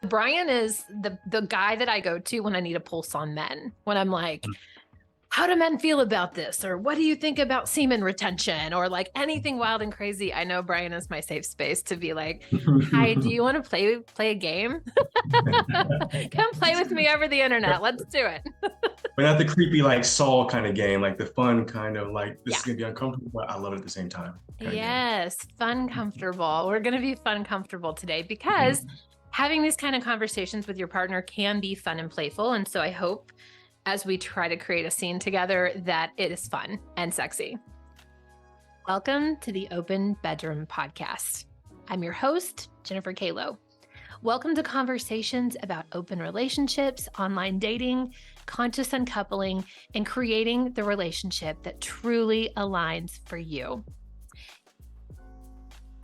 Brian is the guy that I go to when I need a pulse on men, when I'm like, how do men feel about this? Or what do you think about semen retention? Or like anything wild and crazy. I know Brian is my safe space to be like, hi, do you want to play a game? Come play with me over the internet. Let's do it. But not the creepy, like Saul kind of game, like the fun kind of like, this Yeah. is going to be uncomfortable, but I love it at the same time. Yes, fun, comfortable. We're going to be fun, comfortable today because having these kind of conversations with your partner can be fun and playful. And so I hope as we try to create a scene together that it is fun and sexy. Welcome to the Open Bedroom Podcast. I'm your host, Jennifer Kalo. Welcome to conversations about open relationships, online dating, conscious uncoupling, and creating the relationship that truly aligns for you.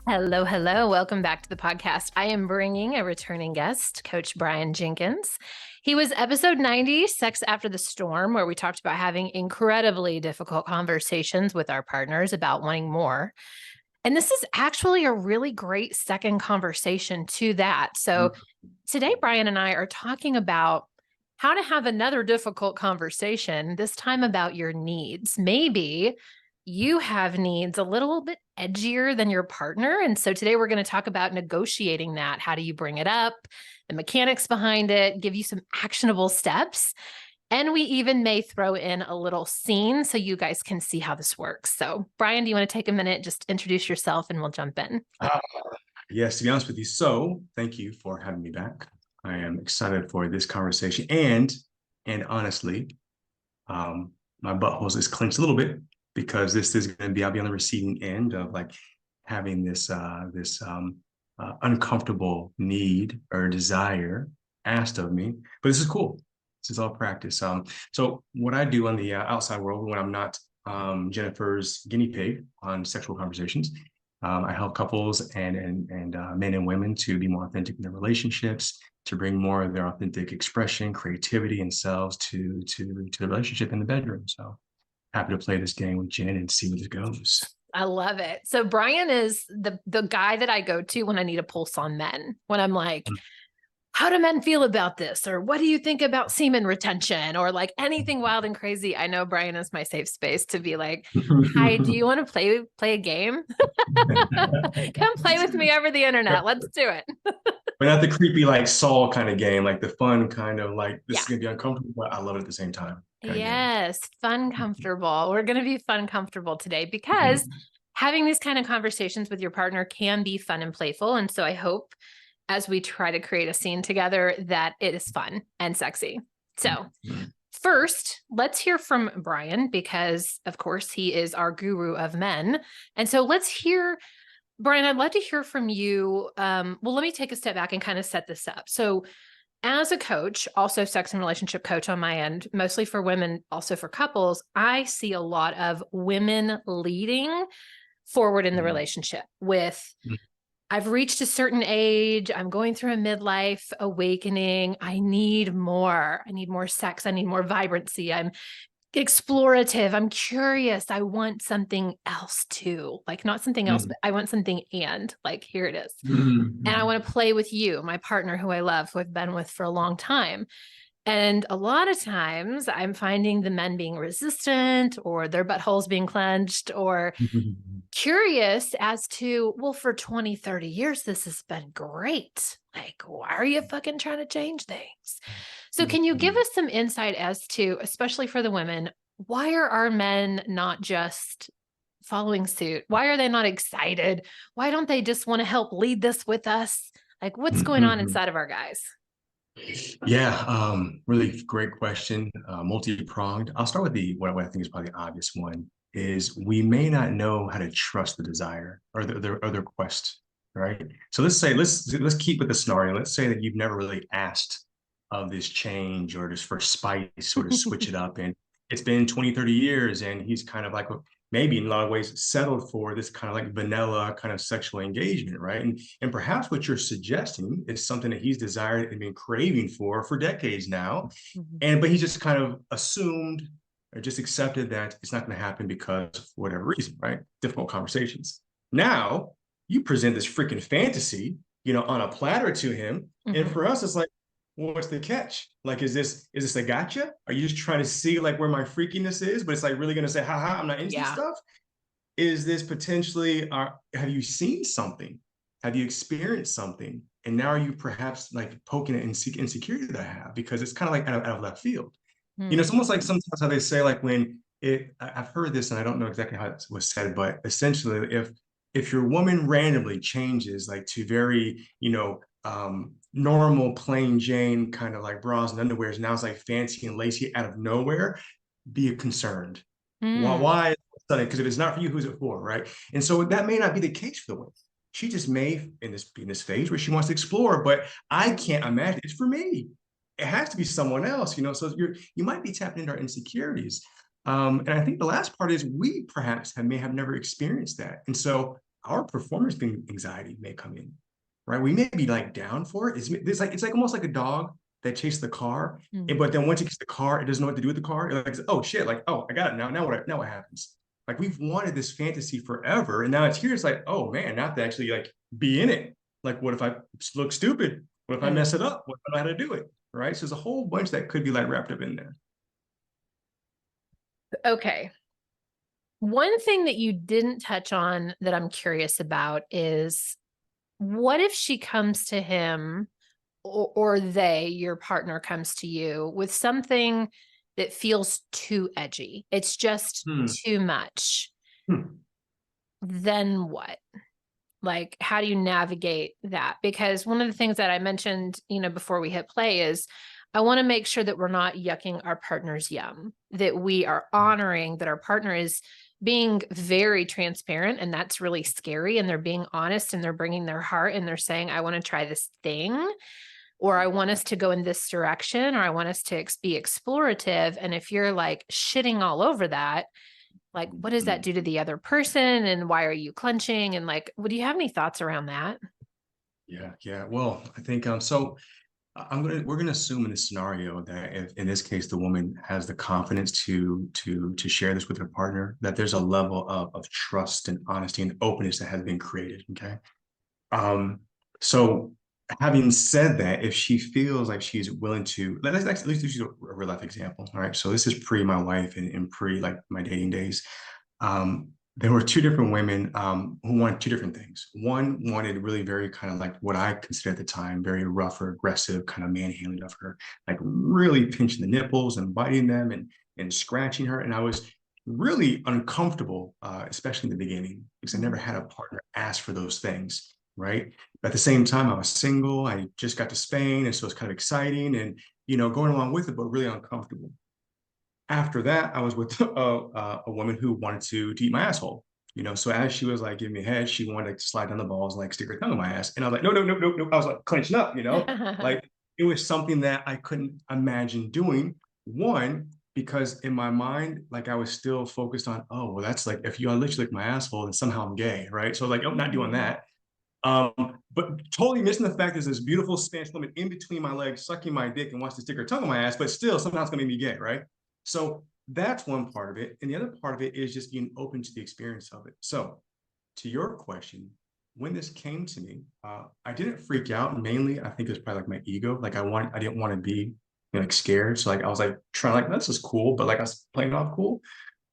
Hello, hello. Welcome back to the podcast. I am bringing a returning guest, Coach Brian Jenkins. He was episode 90, Sex After the Storm, where we talked about having incredibly difficult conversations with our partners about wanting more. And this is actually a really great second conversation to that. So today, Brian and I are talking about how to have another difficult conversation, this time about your needs. Maybe you have needs a little bit edgier than your partner. And so today we're going to talk about negotiating that. How do you bring it up? The mechanics behind it, give you some actionable steps. And we even may throw in a little scene so you guys can see how this works. So Brian, do you want to take a minute, just introduce yourself and we'll jump in? Yes, to be honest with you. So thank you for having me back. I am excited for this conversation. And honestly, my butthole is clenched a little bit because this is going to be, I'll be on the receiving end of like having this uncomfortable need or desire asked of me. But this is cool. This is all practice. So what I do on the outside world when I'm not Jennifer's guinea pig on sexual conversations, I help couples and men and women to be more authentic in their relationships, to bring more of their authentic expression, creativity, and selves to the relationship in the bedroom. So happy to play this game with Jen and see where this goes. I love it. So Brian is the guy that I go to when I need a pulse on men, when I'm like, how do men feel about this? Or what do you think about semen retention? Or like anything wild and crazy. I know Brian is my safe space to be like, hi, do you want to play a game? Come play with me over the internet. Let's do it. But not the creepy, like Saul kind of game, like the fun kind of like, this is going to be uncomfortable, but I love it at the same time. Yes, fun, comfortable. We're going to be fun, comfortable today because having these kind of conversations with your partner can be fun and playful. And so I hope as we try to create a scene together that it is fun and sexy. So first, let's hear from Brian because, of course, he is our guru of men. And so let's hear, Brian, I'd love to hear from you. Well, let me take a step back and kind of set this up. So as a coach, also sex and relationship coach on my end, mostly for women, also for couples, I see a lot of women leading forward in the relationship with, I've reached a certain age. I'm going through a midlife awakening. I need more. I need more sex. I need more vibrancy. I'm explorative. I'm curious. I want something else too. Like not something else, but I want something and like, here it is. And I want to play with you, my partner who I love, who I've been with for a long time. And a lot of times I'm finding the men being resistant or their buttholes being clenched or curious as to, well, for 20, 30 years, this has been great. Like, why are you fucking trying to change things? So can you give us some insight as to, especially for the women, why are our men not just following suit? Why are they not excited? Why don't they just want to help lead this with us? Like what's going on inside of our guys? Yeah, really great question. Multi-pronged. I'll start with what I think is probably the obvious one is we may not know how to trust the desire or their quest, right? So let's keep with the scenario. Let's say that you've never really asked of this change or just for spice or to switch it up. And it's been 20, 30 years and he's kind of like, maybe in a lot of ways settled for this kind of like vanilla kind of sexual engagement, right? And perhaps what you're suggesting is something that he's desired and been craving for decades now. But he just kind of assumed or just accepted that it's not going to happen because of whatever reason, right? Difficult conversations. Now you present this freaking fantasy on a platter to him. And for us, it's like, well, what's the catch? Like, is this a gotcha? Are you just trying to see like where my freakiness is? But it's like really going to say, haha, I'm not into this stuff. Is this potentially, have you seen something? Have you experienced something? And now are you perhaps like poking at insecurity that I have? Because it's kind of like out of left field. It's almost like sometimes how they say, like I've heard this and I don't know exactly how it was said, but essentially if your woman randomly changes like to very, normal plain Jane kind of like bras and underwears, now it's like fancy and lacy out of nowhere, be concerned. Why? Because if it's not for you, who's it for, right? And so that may not be the case for the woman. She just may be in this phase where she wants to explore, but I can't imagine it's for me. It has to be someone else, So you might be tapping into our insecurities. And I think the last part is we perhaps may have never experienced that, and so our performance anxiety may come in, right? We may be like down for it. It's like almost like a dog that chased the car, but then once it gets the car, it doesn't know what to do with the car. It's like, oh shit, like, oh, I got it now. Now what happens? Like we've wanted this fantasy forever, and now it's here. It's like, oh man, not to actually like be in it. Like, what if I look stupid? What if I mess it up? What if I know how to do it? Right? So there's a whole bunch that could be like wrapped up in there. Okay. One thing that you didn't touch on that I'm curious about is, what if she comes to him or your partner comes to you with something that feels too edgy? It's just too much. Then what? Like, how do you navigate that? Because one of the things that I mentioned, before we hit play is I want to make sure that we're not yucking our partner's yum, that we are honoring that our partner is being very transparent, and that's really scary. And they're being honest and they're bringing their heart and they're saying, I want to try this thing, or I want us to go in this direction, or I want us to be explorative. And if you're like shitting all over that, like, what does that do to the other person? And why are you clenching? And like, do you have any thoughts around that? Yeah. Well, I think so we're gonna assume in this scenario that if in this case the woman has the confidence to share this with her partner, that there's a level of trust and honesty and openness that has been created. Okay. So having said that, if she feels like she's willing to, let's use a real life example. All right. So this is pre my wife and pre like my dating days. There were two different women who wanted two different things. One wanted really very kind of like what I considered at the time, very rough or aggressive kind of manhandling of her, like really pinching the nipples and biting them and scratching her. And I was really uncomfortable, especially in the beginning, because I never had a partner ask for those things, right? But at the same time, I was single. I just got to Spain, and so it's kind of exciting and, going along with it, but really uncomfortable. After that, I was with a woman who wanted to eat my asshole. So as she was like giving me head, she wanted to slide down the balls, like stick her tongue in my ass. And I was like, no, no, no, no, no. I was like clenching up, like it was something that I couldn't imagine doing. One, because in my mind, like I was still focused on, oh, well, that's like, if you literally lick my asshole, then somehow I'm gay, right? So like, I'm not doing that. But totally missing the fact there's this beautiful Spanish woman in between my legs, sucking my dick and wants to stick her tongue in my ass, but still somehow it's gonna make me gay, right? So that's one part of it. And the other part of it is just being open to the experience of it. So to your question, when this came to me, I didn't freak out. Mainly, I think it was probably like my ego. Like I didn't want to be like scared. So like I was like trying like, this is cool, but like I was playing off cool.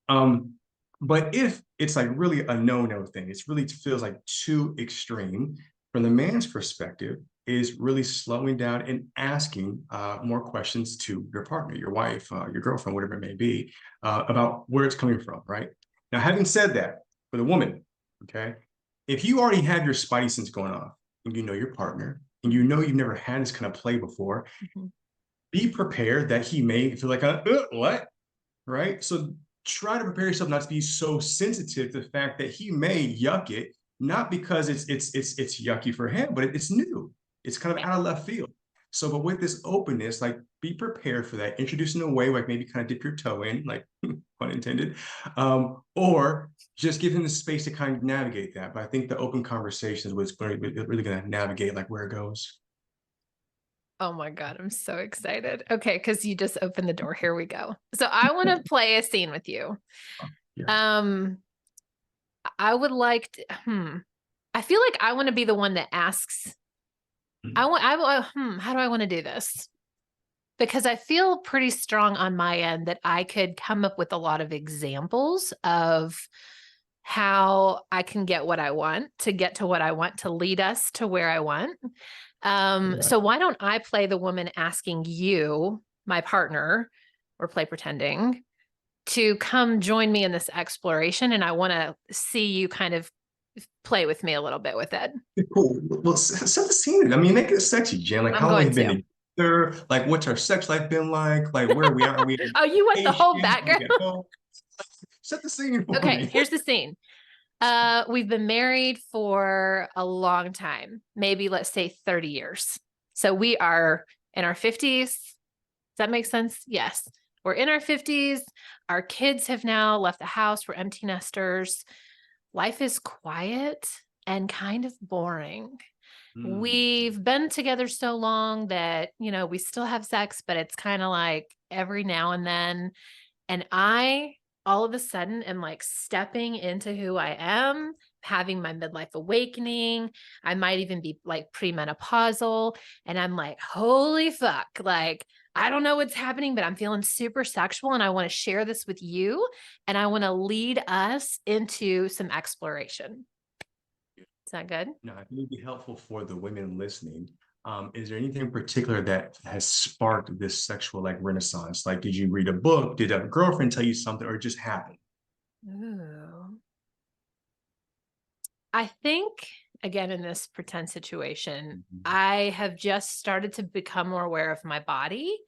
But if it's like really a no thing, it's really feels like too extreme from the man's perspective, is really slowing down and asking more questions to your partner, your wife, your girlfriend, whatever it may be, about where it's coming from, right? Now, having said that, for the woman, okay, if you already have your spidey sense going off and you know your partner and you know you've never had this kind of play before, be prepared that he may feel like, what? Right? So try to prepare yourself not to be so sensitive to the fact that he may yuck it, not because it's yucky for him, but it's new. It's kind of out of left field. So, but with this openness, like be prepared for that. Introduce in a way like maybe kind of dip your toe in, like pun intended, or just give him the space to kind of navigate that. But I think the open conversation is what's really going to navigate like where it goes. Oh my God, I'm so excited. Okay, because you just opened the door. Here we go. So I want to play a scene with you. Yeah. I would like to, I feel like I want to be the one that asks How do I want to do this? Because I feel pretty strong on my end that I could come up with a lot of examples of how I can get what I want to get to what I want to lead us to where I want. Yeah. So why don't I play the woman asking you, my partner, or play pretending to come join me in this exploration. And I want to see you kind of play with me a little bit with it. Cool. Well, set the scene. I mean, make it sexy, Jen. Like, I'm how long going have you to. been together? Like, what's our sex life been like? Like, where are we at? Are we on Oh, you want the whole vacation? Are we background? at home? Set the scene for Okay, me. here's the scene. We've been married for a long time, maybe let's say 30 years. So we are in our 50s. Does that make sense? Yes. We're in our 50s. Our kids have now left the house. We're empty nesters. Life is quiet and kind of boring. Mm. We've been together so long that, we still have sex, but it's kind of like every now and then. And I all of a sudden am like stepping into who I am, having my midlife awakening. I might even be like premenopausal. And I'm like, holy fuck. Like, I don't know what's happening, but I'm feeling super sexual. And I want to share this with you. And I want to lead us into some exploration. Is that good? No, I think it'd be helpful for the women listening. Is there anything in particular that has sparked this sexual like renaissance? Like, did you read a book? Did a girlfriend tell you something, or it just happened? Ooh. I think, again, in this pretend situation, Mhm. I have just started to become more aware of my body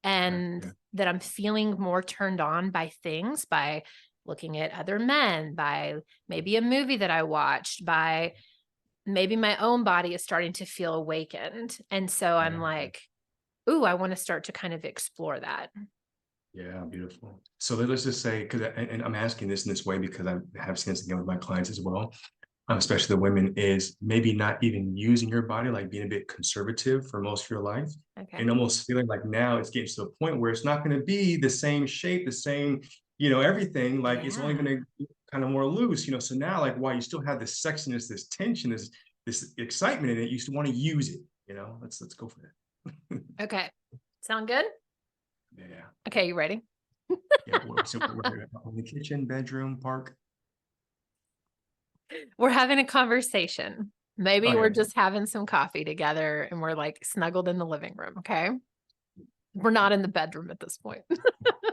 Okay, and yeah, that I'm feeling more turned on by things, by looking at other men, by maybe a movie that I watched, by maybe my own body is starting to feel awakened. And so I'm yeah, yeah. like, ooh, I want to start to kind of explore that. Yeah, beautiful. So let's just say, because and I'm asking this in this way because I have seen this again with my clients as well, especially the women, is maybe not even using your body, like being a bit conservative for most of your life, Okay. and almost feeling like now it's getting to the point where it's not going to be the same shape, the same, everything. Like it's only Yeah. going to be kind of more loose. So now, like, while you still have this sexiness, this tension, this excitement in it, you still want to use it. Let's go for that. Okay. Sound good? Yeah. Okay. You ready? Yeah, so we're in the kitchen, bedroom, park. We're having a conversation. Oh Maybe we're yeah, just having some coffee together and we're like snuggled in the living room. Okay. We're not in the bedroom at this point.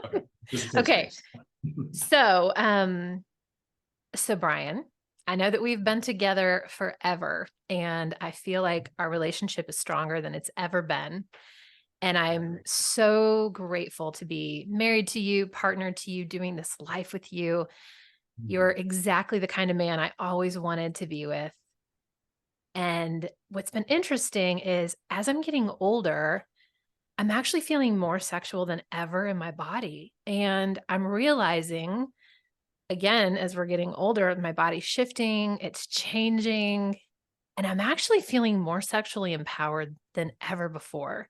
okay. This is a safe Okay. space. So Brian, I know that we've been together forever and I feel like our relationship is stronger than it's ever been. And I'm so grateful to be married to you, partnered to you, doing this life with you. You're exactly the kind of man I always wanted to be with. And what's been interesting is as I'm getting older, I'm actually feeling more sexual than ever in my body. And I'm realizing, again, as we're getting older, my body's shifting, it's changing. And I'm actually feeling more sexually empowered than ever before.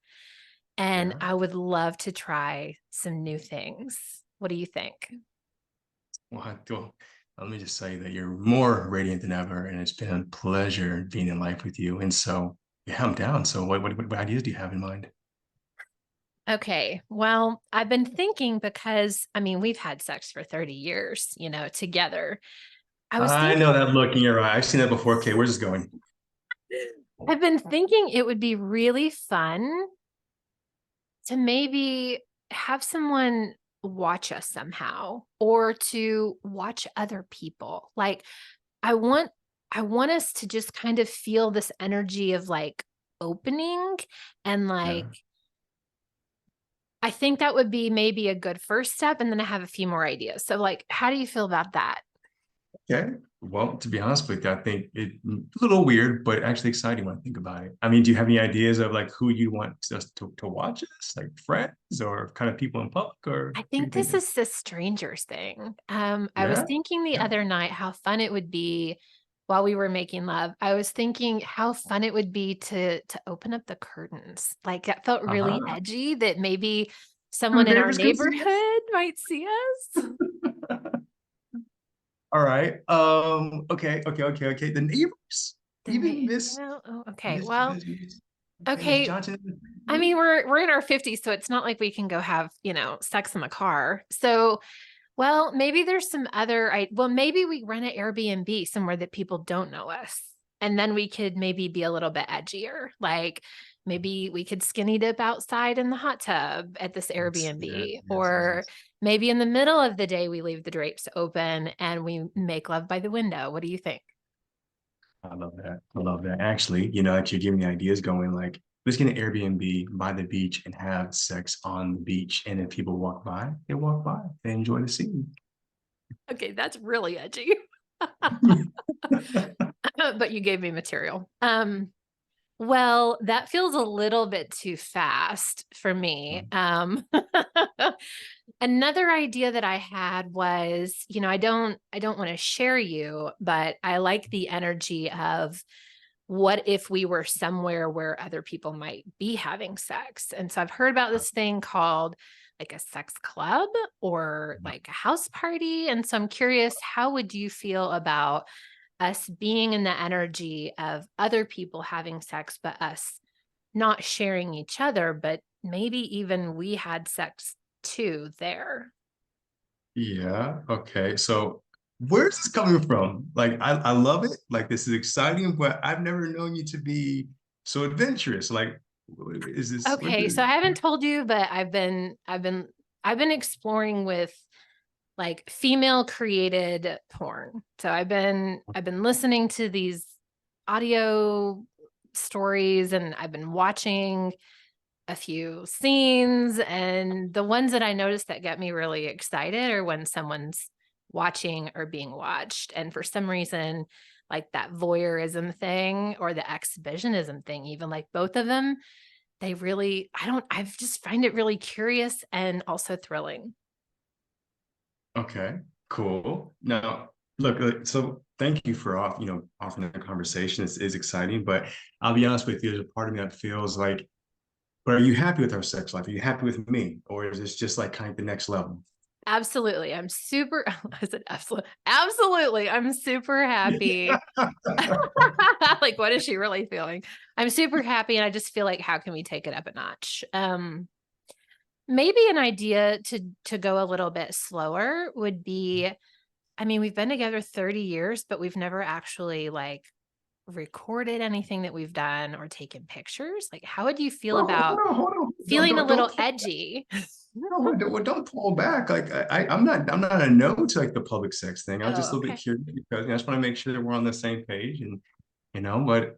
And Yeah. I would love to try some new things. What do you think? Well, let me just say that you're more radiant than ever, and it's been a pleasure being in life with you. And so, yeah, I'm down. So, what ideas do you have in mind? Okay. Well, I've been thinking because we've had sex for 30 years, together. I was I thinking, know that look in your eye. I've seen that before. Okay, where's this going? I've been thinking it would be really fun to maybe have someone watch us somehow or to watch other people. Like I want I want us to just kind of feel this energy of like opening and Yeah. like I think that would be maybe a good first step and then I have a few more ideas. So like how do you feel about that? Okay. Well, to be honest with you, I think it's a little weird, but actually exciting when I think about it. I mean, do you have any ideas of like who you want us to watch us, like friends or kind of people in public, or I what are you think this thinking? is the strangers thing. I was Yeah. thinking the Yeah. other night how fun it would be while we were making love. I was thinking how fun it would be to open up the curtains. Like that felt really Uh-huh. edgy that maybe The someone in our neighbors can see us. neighborhood might see us. All right. Okay. The neighbors. The Even na- this, oh, okay. this, Well, this. Miss Okay. Johnson. I mean, we're in our 50s, so it's not like we can go have, sex in the car. So, well, maybe there's some other, well, maybe we rent an Airbnb somewhere that people don't know us. And then we could maybe be a little bit edgier. Like maybe we could skinny dip outside in the hot tub at this Yes, yes, Airbnb, yes, or yes. maybe in the middle of the day, we leave the drapes open and we make love by the window. What do you think? I love that. I love that. Actually, like you're giving me ideas going like, let's get an Airbnb by the beach and have sex on the beach. And if people walk by, they walk by. They enjoy the scene. Okay, that's really edgy. But you gave me material. Well, that feels a little bit too fast for me. Another idea that I had was, I don't want to share you, but I like the energy of what if we were somewhere where other people might be having sex. And so I've heard about this thing called like a sex club or like a house party. And so I'm curious, how would you feel about us being in the energy of other people having sex, but us not sharing each other, but maybe even we had sex too there? Yeah. Okay. So where's this coming from? Like, I love it. Like, this is exciting, but I've never known you to be so adventurous. Like, is this what Okay, so I haven't told you, but I've been exploring with like female created porn. So I've been listening to these audio stories and I've been watching a few scenes, and the ones that I noticed that get me really excited are when someone's watching or being watched. And for some reason, like that voyeurism thing or the exhibitionism thing, even like both of them, they really, I just find it really curious and also thrilling. Okay, cool. Now, look, so thank you for offering the conversation. It's exciting, but I'll be honest with you, there's a part of me that feels like, but are you happy with our sex life? Are you happy with me? Or is this just like kind of the next level? Absolutely. I'm super, I said absolutely. Absolutely. I'm super happy. Like, what is she really feeling? I'm super happy. And I just feel like, how can we take it up a notch? Maybe an idea to go a little bit slower would be, I mean, we've been together 30 years, but we've never actually like recorded anything that we've done or taken pictures. Like, how would you feel Well, about hold on. feeling a little edgy? No, don't pull back. Like I'm not a no to like the public sex thing. I was just Oh, a little bit okay. curious because I just want to make sure that we're on the same page and but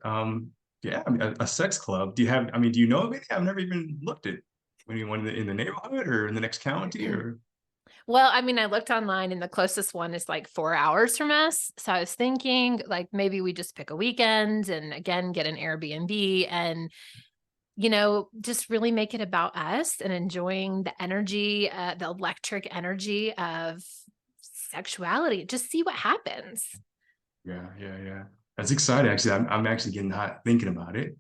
yeah, I mean, a sex club. Do you know of it? I've never even looked at anyone in the neighborhood or in the next county or Well, I mean, I looked online and the closest one is like 4 hours from us. So I was thinking like maybe we just pick a weekend and again get an Airbnb and just really make it about us and enjoying the energy, the electric energy of sexuality. Just see what happens. yeah. That's exciting. Actually, I'm actually getting hot thinking about it.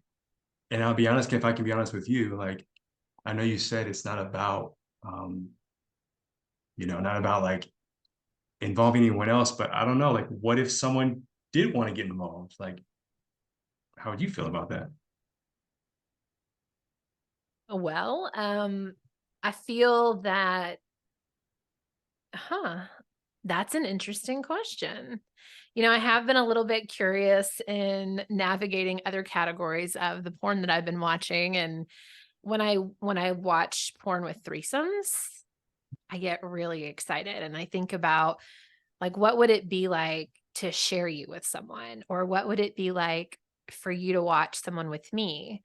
And I'll be honest, if I can be honest with you, like I know you said it's not about not about like involving anyone else, but I don't know, like what if someone did want to get involved? Like, how would you feel about that? Well, I feel that, huh, that's an interesting question. I have been a little bit curious in navigating other categories of the porn that I've been watching. And when I watch porn with threesomes, I get really excited and I think about like what would it be like to share you with someone, or what would it be like for you to watch someone with me,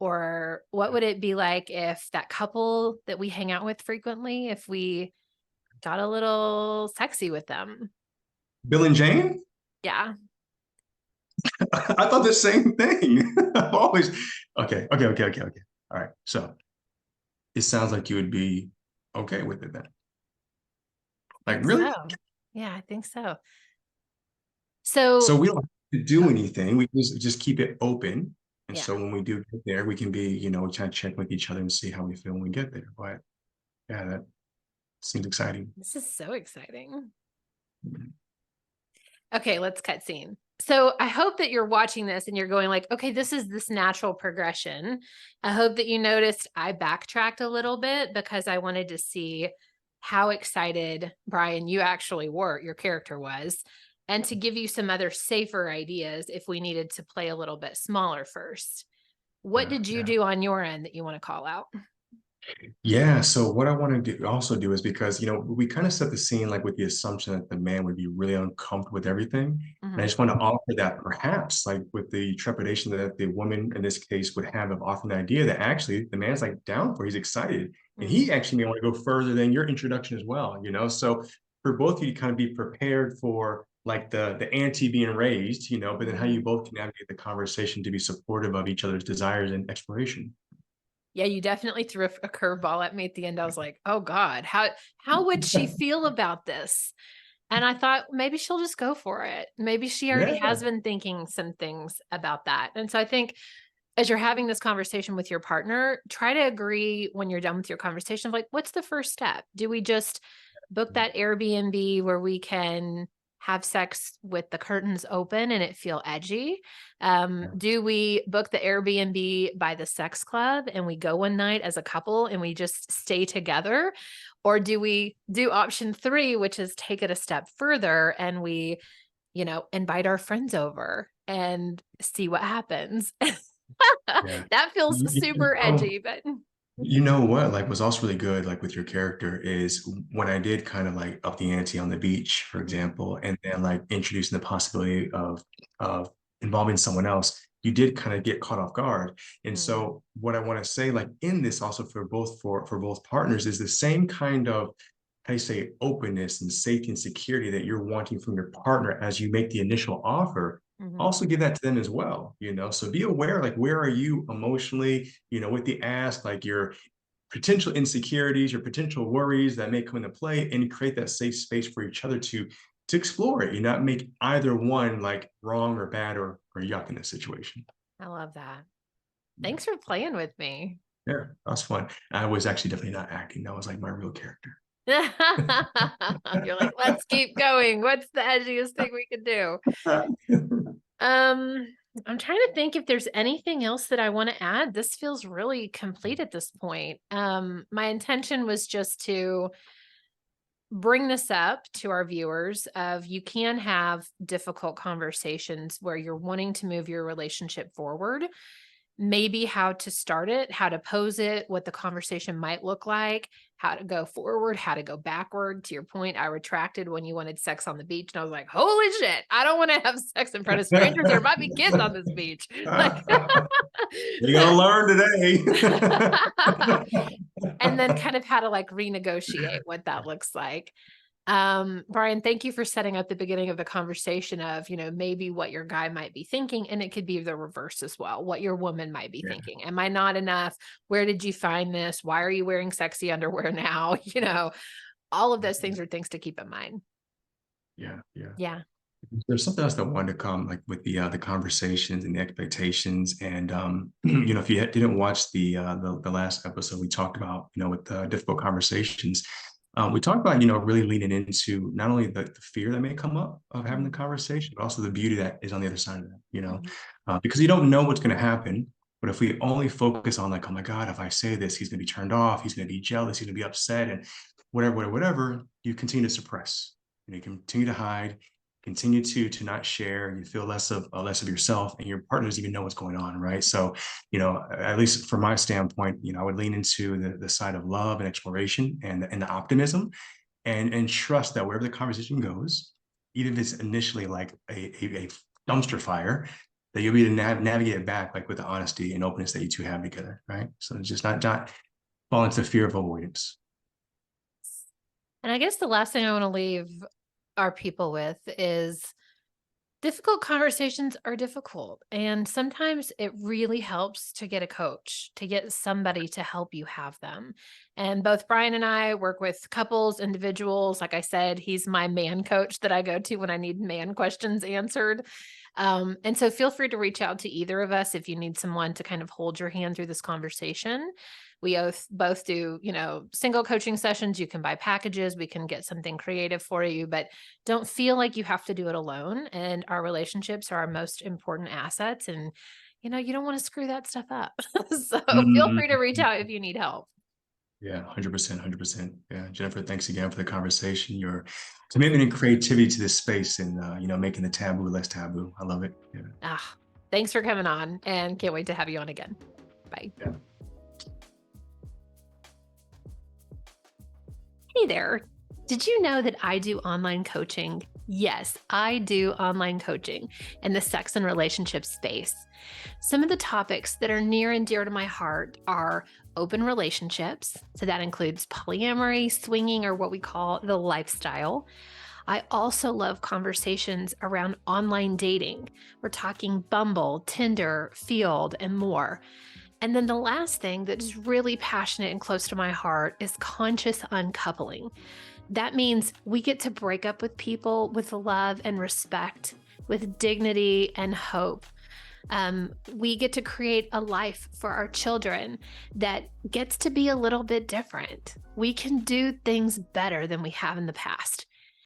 or what would it be like if that couple that we hang out with frequently, if we got a little sexy with them. Bill and Jane? Yeah. I thought the same thing. I've always okay. All right. So it sounds like you would be okay with it then. I Like think really? so. Yeah, I think so. So So, we don't have to do anything. We just keep it open. And yeah, so when we do get there, we can be, trying to check with each other and see how we feel when we get there. But yeah, that seems exciting. this is so exciting. Okay, let's cut scene. So I hope that you're watching this and you're going like, okay, this is this natural progression. I hope that you noticed I backtracked a little bit because I wanted to see how excited, Brian, you actually were, your character was, and to give you some other safer ideas if we needed to play a little bit smaller first. What Yeah, did you yeah. do on your end that you want to call out? Yeah. So what I want to also do is because, we kind of set the scene like with the assumption that the man would be really uncomfortable with everything. And I Mhm, just want to offer that perhaps like with the trepidation that the woman in this case would have of offering the idea that actually the man's like down for, he's excited. And mhm, he actually may want to go further than your introduction as well. So for both of you to kind of be prepared for like the ante being raised, but then how you mhm. both can navigate the conversation to be supportive of each other's desires and exploration. Yeah, you definitely threw a curveball at me at the end. I was like, "Oh God, how would she feel about this?" And I thought maybe she'll just go for it. Maybe she already Yeah. has been thinking some things about that. And so I think as you're having this conversation with your partner, try to agree when you're done with your conversation of like, what's the first step? Do we just book that Airbnb where we can have sex with the curtains open and it feel edgy? Do we book the Airbnb by the sex club and we go one night as a couple and we just stay together? Or do we do option three, which is take it a step further and we, invite our friends over and see what happens? Yeah. That feels You, you super know, edgy, but you know what, like was also really good, like with your character is when I did kind of like up the ante on the beach, for Mhm, example, and then like introducing the possibility of involving someone else, you did kind of get caught off guard. And mhm, so what I want to say, like in this also for both partners, is the same kind of how you say openness and safety and security that you're wanting from your partner as you make the initial offer mhm. also give that to them as well. So be aware, like, where are you emotionally, with the ask, like your potential insecurities, your potential worries that may come into play, and create that safe space for each other to explore it. You not make either one like wrong or bad or yuck in this situation. I love that. Yeah, Thanks for playing with me. yeah, that's fun. I was actually definitely not acting. That was like my real character. You're like, let's keep going. What's the edgiest thing we could do? Um, I'm trying to think if there's anything else that I want to add. This feels really complete at this point. My intention was just to bring this up to our viewers of you can have difficult conversations where you're wanting to move your relationship forward, maybe how to start it, how to pose it, what the conversation might look like, how to go forward, how to go backward. To your point, I retracted when you wanted sex on the beach and I was like, holy shit, I don't want to have sex in front of strangers. There might be kids on this beach. Like You're gonna learn today. and then kind of how to like renegotiate what that looks like. Brian, thank you for setting up the beginning of the conversation of, maybe what your guy might be thinking. And it could be the reverse as well, what your woman might be Yeah, thinking. Am I not enough? Where did you find this? Why are you wearing sexy underwear now? All of those things are things to keep in mind. yeah, yeah. Yeah. There's something else that wanted to come, like with the conversations and the expectations, and if you didn't watch the last episode, we talked about with the difficult conversations. We talked about really leaning into not only the fear that may come up of having the Mhm. conversation, but also the beauty that is on the other side of that. Mhm. Because you don't know what's going to happen. But if we only focus on like, oh my God, if I say this, he's going to be turned off, he's going to be jealous, he's going to be upset, and whatever, you continue to suppress and you continue to hide, continue to not share, and you feel less of yourself, and your partner doesn't even know what's going on, right? So at least from my standpoint, I would lean into the side of love and exploration and the optimism, and trust that wherever the conversation goes, even if it's initially like a dumpster fire, that you'll be able to navigate it back like with the honesty and openness that you two have together, right? So it's just not fall into fear of avoidance. And I guess the last thing I want to leave our people with is difficult conversations are difficult. And sometimes it really helps to get a coach, to get somebody to help you have them. And both Brian and I work with couples, individuals. Like I said, he's my man coach that I go to when I need man questions answered. And so feel free to reach out to either of us if you need someone to kind of hold your hand through this conversation. We both do, single coaching sessions. You can buy packages. We can get something creative for you, but don't feel like you have to do it alone. And our relationships are our most important assets. And, you don't want to screw that stuff up. So feel free to reach out if you need help. Yeah, 100%, 100%. Yeah, Jennifer, thanks again for the conversation. Your commitment and creativity to this space and, making the taboo less taboo. I love it. Yeah. Thanks for coming on, and can't wait to have you on again. Bye. Yeah. Hey there. Did you know that I do online coaching? Yes, I do online coaching in the sex and relationship space. Some of the topics that are near and dear to my heart are open relationships. So that includes polyamory, swinging, or what we call the lifestyle. I also love conversations around online dating. We're talking Bumble, Tinder, Field, and more. And then the last thing that is really passionate and close to my heart is conscious uncoupling. That means we get to break up with people with love and respect, with dignity and hope. We get to create a life for our children that gets to be a little bit different. We can do things better than we have in the past.